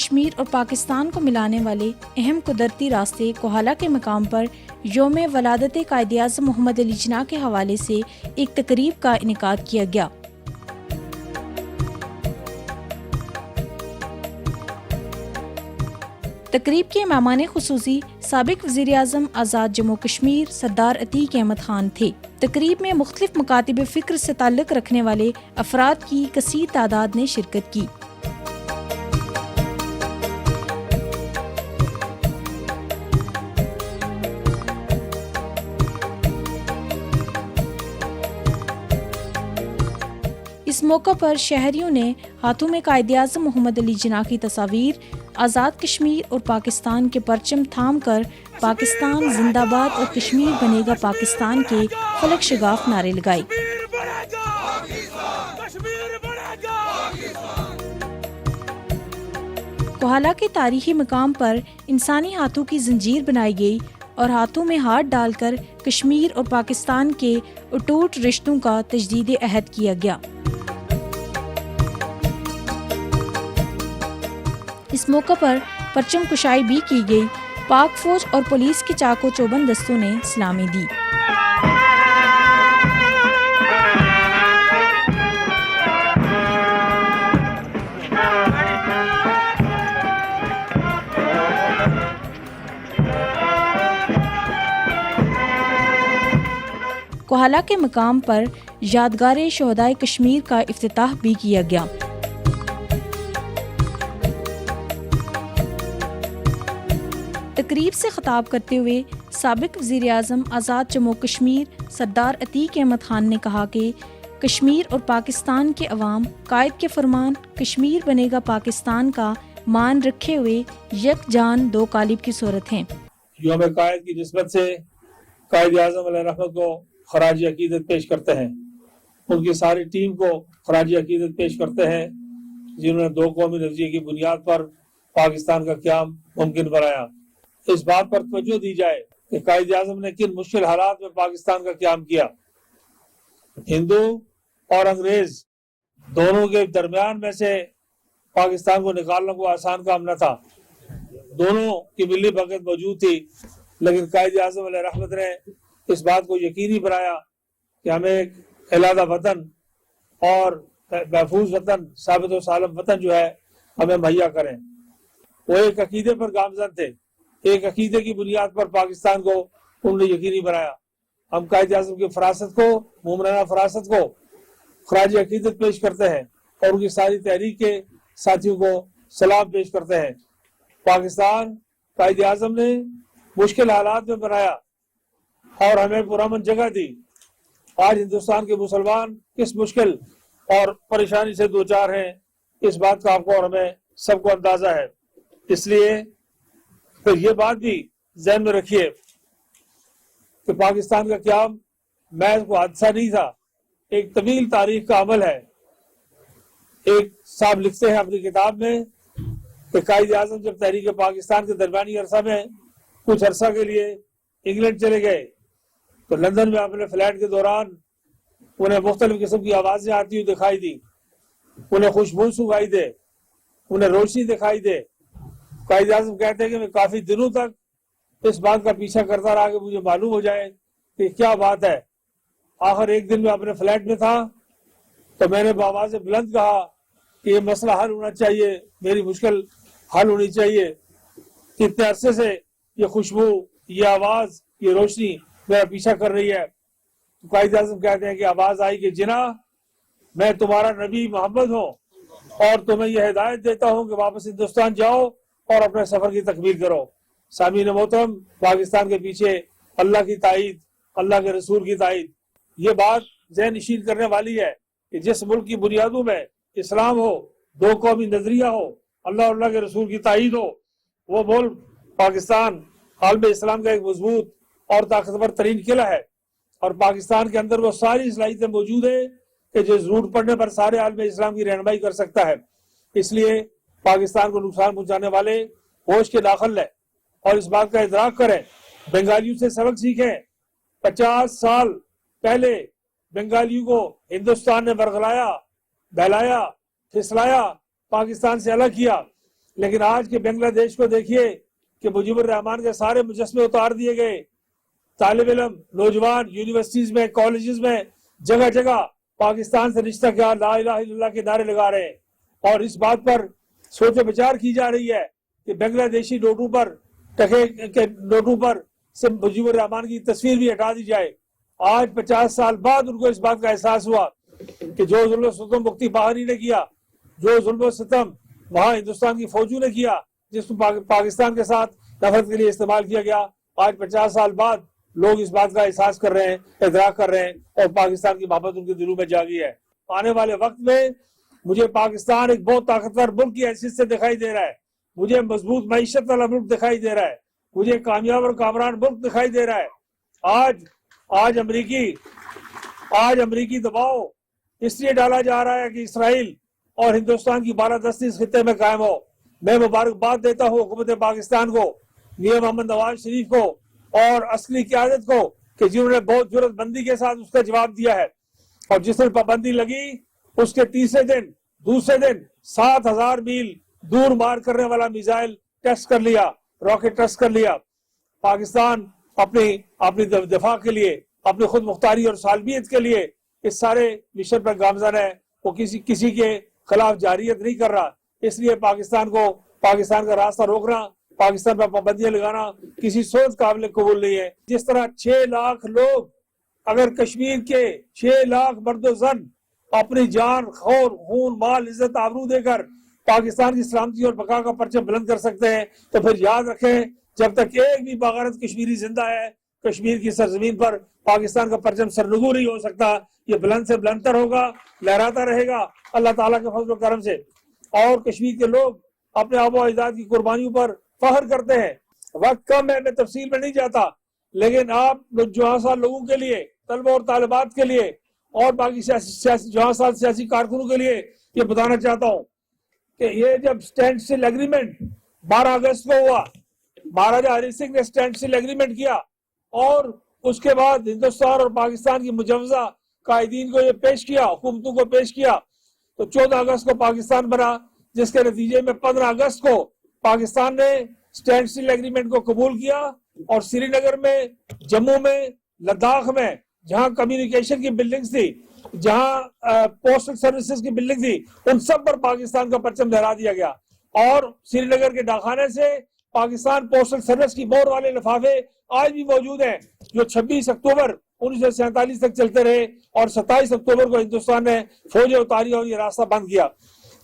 کشمیر اور پاکستان کو ملانے والے اہم قدرتی راستے کوہالہ کے مقام پر یوم ولادت قائد اعظم محمد علی جناح کے حوالے سے ایک تقریب کا انعقاد کیا گیا۔ تقریب کے مہمان خصوصی سابق وزیر اعظم آزاد جموں کشمیر سردار عتیق احمد خان تھے۔ تقریب میں مختلف مکاتب فکر سے تعلق رکھنے والے افراد کی کثیر تعداد نے شرکت کی۔ اس موقع پر شہریوں نے ہاتھوں میں قائد اعظم محمد علی جناح کی تصاویر، آزاد کشمیر اور پاکستان کے پرچم تھام کر پاکستان زندہ باد اور کشمیر بنے گا پاکستان کے فلک شگاف نعرے لگائے۔ کوہالہ کے تاریخی مقام پر انسانی ہاتھوں کی زنجیر بنائی گئی اور ہاتھوں میں ہاتھ ڈال کر کشمیر اور پاکستان کے اٹوٹ رشتوں کا تجدید عہد کیا گیا۔ اس موقع پر پرچم کشائی بھی کی گئی۔ پاک فوج اور پولیس کے چاق و چوبند دستوں نے سلامی دی۔ کوہالہ کے مقام پر یادگار شہدائے کشمیر کا افتتاح بھی کیا گیا۔ تقریب سے خطاب کرتے ہوئے سابق وزیر اعظم آزاد جموں کشمیر سردار عتیق احمد خان نے کہا کہ کشمیر اور پاکستان کے عوام قائد کے فرمان کشمیر بنے گا پاکستان کا مان رکھے ہوئے یک جان دو قالب کی صورت ہیں۔ یوم قائد کی نسبت سے قائد اعظم علیہ رحمت کو خراج عقیدت پیش کرتے ہیں، ان کی ساری ٹیم کو خراج عقیدت پیش کرتے ہیں جنہوں نے دو قومی نظریے کی بنیاد پر پاکستان کا قیام ممکن بنایا۔ اس بات پر توجہ دی جائے کہ قائد اعظم نے کن مشکل حالات میں پاکستان کا قیام کیا۔ ہندو اور انگریز دونوں کے درمیان میں سے پاکستان کو نکالنا کوئی آسان کام نہ تھا، دونوں کی ملی بھگت موجود تھی، لیکن قائد اعظم علیہ رحمت نے اس بات کو یقینی بنایا کہ ہمیں ایک علیحدہ وطن اور محفوظ وطن، ثابت و سالم وطن جو ہے ہمیں مہیا کریں۔ وہ ایک عقیدے پر گامزن تھے، ایک عقیدے کی بنیاد پر پاکستان کو انہوں نے یقینی بنایا۔ ہم قائد اعظم کی فراست کو، مومنانہ فراست کو خراج عقیدت پیش کرتے ہیں اور ان کی ساری تحریک کے ساتھیوں کو سلام پیش کرتے ہیں۔ پاکستان قائد اعظم نے مشکل حالات میں بنایا اور ہمیں پرامن جگہ دی۔ آج ہندوستان کے مسلمان کس مشکل اور پریشانی سے دوچار ہیں، اس بات کا آپ کو اور ہمیں سب کو اندازہ ہے۔ اس لیے پھر یہ بات بھی ذہن میں رکھیے کہ پاکستان کا قیام محض کوئی حادثہ نہیں تھا، ایک طویل تاریخ کا عمل ہے۔ ایک صاحب لکھتے ہیں اپنی کتاب میں کہ قائد اعظم جب تحریک پاکستان کے درمیانی عرصہ میں کچھ عرصہ کے لیے انگلینڈ چلے گئے تو لندن میں اپنے فلیٹ کے دوران انہیں مختلف قسم کی آوازیں آتی ہوئی دکھائی دی، انہیں خوشبو سنائی دے، انہیں روشنی دکھائی دے۔ قائد اعظم کہتے ہیں کہ میں کافی دنوں تک اس بات کا پیچھا کرتا رہا کہ مجھے معلوم ہو جائے کہ کیا بات ہے۔ آخر ایک دن میں اپنے فلیٹ میں تھا تو میں نے بآواز بلند کہا کہ یہ مسئلہ حل ہونا چاہیے، میری مشکل حل ہونی چاہیے۔ کتنے عرصے سے یہ خوشبو، یہ آواز، یہ روشنی میرا پیچھا کر رہی ہے۔ تو قائد اعظم کہتے ہیں کہ آواز آئی کہ جناح میں تمہارا نبی محمد ہوں اور تمہیں یہ ہدایت دیتا ہوں کہ واپس ہندوستان جاؤ اور اپنے سفر کی تکمیل کرو۔ سامعین محترم، پاکستان کے پیچھے اللہ کی تائید، اللہ کے رسول کی تائید، یہ بات ذہن نشین کرنے والی ہے کہ جس ملک کی بنیادوں میں اسلام ہو، دو قومی نظریہ ہو، اللہ اور اللہ کے رسول کی تائید ہو، وہ ملک پاکستان عالم اسلام کا ایک مضبوط اور طاقتور ترین قلعہ ہے، اور پاکستان کے اندر وہ ساری صلاحیتیں موجود ہیں کہ جو ضرورت پڑنے پر سارے عالم اسلام کی رہنمائی کر سکتا ہے۔ اس لیے پاکستان کو نقصان پہنچانے والے ہوش کے داخل ہے اور اس بات کا ادراک کریں، بنگالیوں سے سبق سیکھیں۔ 50 سال پہلے بنگالیوں کو ہندوستان نے برگلایا، بہلایا، پھسلایا، پاکستان سے الگ کیا، لیکن آج کے بنگلہ دیش کو دیکھیے کہ مجیب الرحمان کے سارے مجسمے اتار دیے گئے. طالب علم نوجوان یونیورسٹیز میں کالجز میں جگہ جگہ پاکستان سے رشتہ کیا لا الہ الا اللہ کے نعرے لگا رہے ہیں. اور اس بات پر سوچ و بچار کی جا رہی ہے کہ بنگلہ دیشی نوٹوں پر ٹکے کے نوٹوں پر سے مجیب الرحمان کی تصویر بھی ہٹا دی جائے. آج 50 سال بعد ان کو اس بات کا احساس ہوا کہ جو ظلم و ستم مفتی بہاری نے کیا, جو ظلم و ستم وہاں ہندوستان کی فوجوں نے کیا, جس کو پاکستان کے ساتھ نفرت کے لیے استعمال کیا گیا, آج 50 سال بعد لوگ اس بات کا احساس کر رہے ہیں, ادراک کر رہے ہیں, اور پاکستان کی محبت ان کے دلوں میں جاگی ہے. آنے والے وقت میں مجھے پاکستان ایک بہت طاقتور ملک کی حیثیت سے دکھائی دے رہا ہے, مجھے مضبوط معیشت والا ملک دکھائی دے رہا ہے, مجھے کامیاب اور کامران ملک دکھائی دے رہا ہے. آج امریکی دباؤ اس لیے ڈالا جا رہا ہے کہ اسرائیل اور ہندوستان کی بالادستی اس خطے میں قائم ہو. میں مبارکباد دیتا ہوں حکومت پاکستان کو, میاں محمد نواز شریف کو اور عسکری قیادت کو کہ جنہوں نے بہت جرات مندی کے ساتھ اس کا جواب دیا ہے. اور جس دن پابندی لگی اس کے دوسرے دن 7,000 میل دور مار کرنے والا میزائل ٹیسٹ کر لیا, راکٹ ٹیسٹ کر لیا. پاکستان اپنی دفاع کے لیے, اپنی خود مختاری اور سالمیت کے لیے اس سارے مشن پر گامزن ہے. وہ کسی کے خلاف جارحیت نہیں کر رہا. اس لیے پاکستان کا راستہ روکنا, پاکستان پر پابندیاں لگانا کسی سوچ قابل قبول نہیں ہے. جس طرح 6 لاکھ لوگ, اگر کشمیر کے 6 لاکھ مرد و زن اپنی جان, خون, مال, عزت, آبرو دے کر پاکستان کی سلامتی اور بقا کا پرچم بلند کر سکتے ہیں, تو پھر یاد رکھیں جب تک ایک بھی باغرت کشمیری زندہ ہے, کشمیر کی سرزمین پر پاکستان کا پرچم سرنگو نہیں ہو سکتا. یہ بلند سے بلندتر ہوگا, لہراتا رہے گا اللہ تعالیٰ کے فضل و کرم سے. اور کشمیر کے لوگ اپنے آبا و اجداد کی قربانیوں پر فخر کرتے ہیں. وقت کم ہے, میں تفصیل میں نہیں جاتا, لیکن آپ جوان لوگوں کے لیے, طلبہ اور طالبات کے لیے, اور باقی سیاسی کارکنوں کے لیے یہ بتانا چاہتا ہوں کہ یہ جب اسٹینڈ سٹل ایگریمنٹ 12 اگست کو ہوا, مہاراجا ہری سنگھ نے اسٹینڈ سٹل ایگریمنٹ کیا, اور اس کے بعد ہندوستان اور پاکستان کی مجوزہ قائدین کو یہ پیش کیا, حکومتوں کو پیش کیا, تو 14 اگست کو پاکستان بنا, جس کے نتیجے میں 15 اگست کو پاکستان نے اسٹینڈ سٹل ایگریمنٹ کو قبول کیا. اور سری نگر میں, جموں میں, لداخ میں جہاں کمیونیکیشن کی بلڈنگز تھی, جہاں پوسٹل سروسز کی بلڈنگ تھی, ان سب پر پاکستان کا پرچم لہرا دیا گیا. اور سری نگر کے ڈاکخانے سے پاکستان پوسٹل سروس کی مہر والے لفافے آج بھی موجود ہیں, جو 26 اکتوبر 1947 تک چلتے رہے, اور 27 اکتوبر کو ہندوستان نے فوجیں اتاری اور یہ راستہ بند کیا.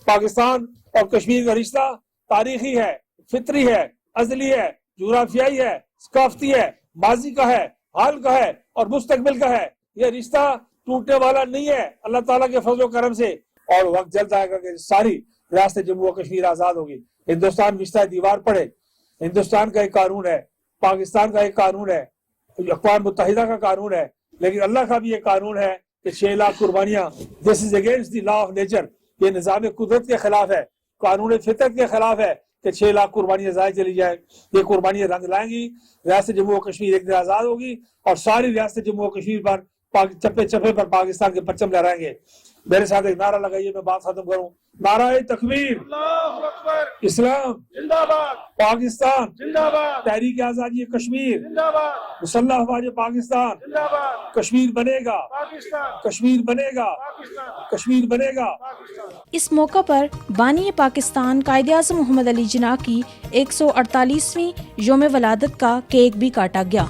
پاکستان اور کشمیر کا رشتہ تاریخی ہے, فطری ہے, ازلی ہے, جغرافیائی ہے, ثقافتی ہے, ماضی کا ہے, حال کا ہے, اور مستقبل کا ہے. یہ رشتہ ٹوٹنے والا نہیں ہے اللہ تعالیٰ کے فضل و کرم سے. اور وقت جلد آئے گا کہ ساری ریاست جموں و کشمیر آزاد ہوگی. ہندوستان رشتہ دیوار پڑے, ہندوستان کا ایک قانون ہے, پاکستان کا ایک قانون ہے, اقوام متحدہ کا قانون ہے, لیکن اللہ کا بھی ایک قانون ہے کہ 6 لاکھ قربانیاں, this is against the law of nature, یہ نظام قدرت کے خلاف ہے, قانون فطرت کے خلاف ہے کہ 6 لاکھ قربانیاں ضائع چلی جائیں. یہ قربانیاں رنگ لائیں گی, ریاست جموں و کشمیر ایک دن آزاد ہوگی, اور ساری ریاست جموں و کشمیر پر چپے چپے پر پاکستان کے پرچم لہرائیں گے. میرے ساتھ ایک نعرہ لگائیے, میں بات ختم کروں. نعرہ تکبیر, اللہ اکبر, اسلام زندہ باد, پاکستان, زندہ باد, تحریک آزادی کشمیر, زندہ باد, مسلح افواج پاکستان. زندہ باد, کشمیر بنے گا, پاکستان, کشمیر بنے گا, پاکستان, کشمیر بنے گا. پاکستان. اس موقع پر بانی پاکستان قائد اعظم محمد علی جناح کی 148ویں یوم ولادت کا کیک بھی کاٹا گیا.